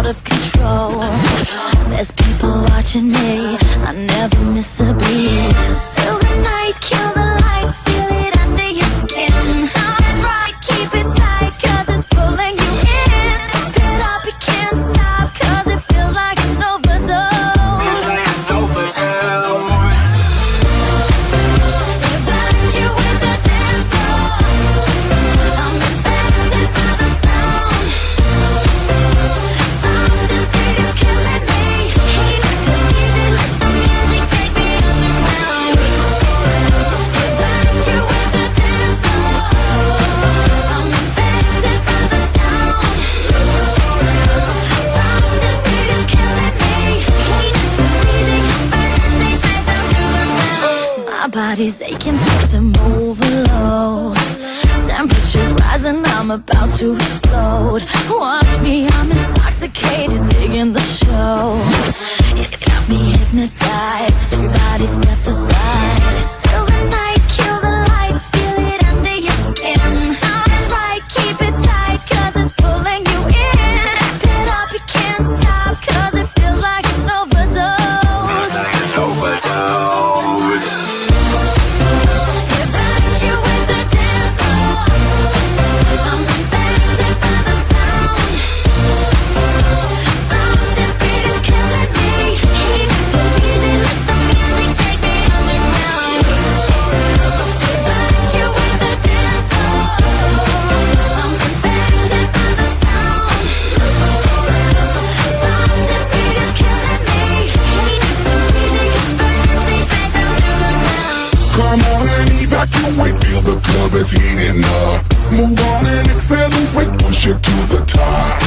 of control. There's people watching me, I never miss a beat. Still the night, kill the lights, feel it under your skin. That's right, keep it tight, cause it's pulling you in. Pump it up, you can't stop, cause it feels like an overdose. Body's aching, system overload. Temperatures rising, I'm about to explode. Watch me, I'm intoxicated, digging the show. It's got me hypnotized, everybody step aside. Still the night, kill the lights, feel it under your skin. That's right, keep it tight, cause it's pulling you in. Wrap it up, you can't stop, cause it feels like an overdose. Feels like an overdose. Evacuate, feel the club is heating up. Move on and accelerate, push it to the top.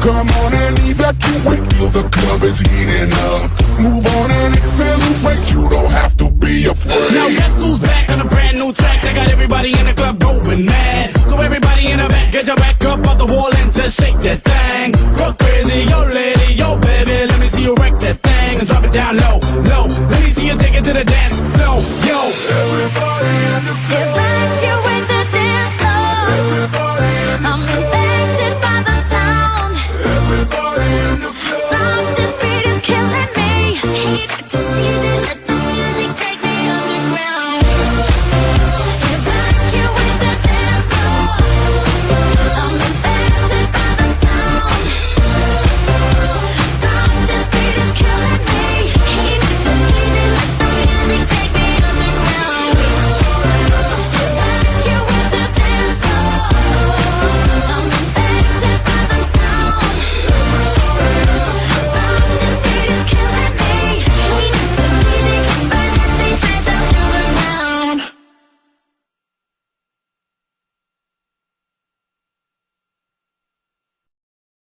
Come on and evacuate, feel the club is heating up. Move on and accelerate, you don't have to be afraid. Now guess who's back on a brand new track that got everybody in the club going mad. So everybody in the back, get your back up off the wall and just shake that thing. Go crazy, yo lady, yo baby, let me see you wreck that thing and drop it down low, low. Let me see you take it to the dance floor, yo. Everybody in the club.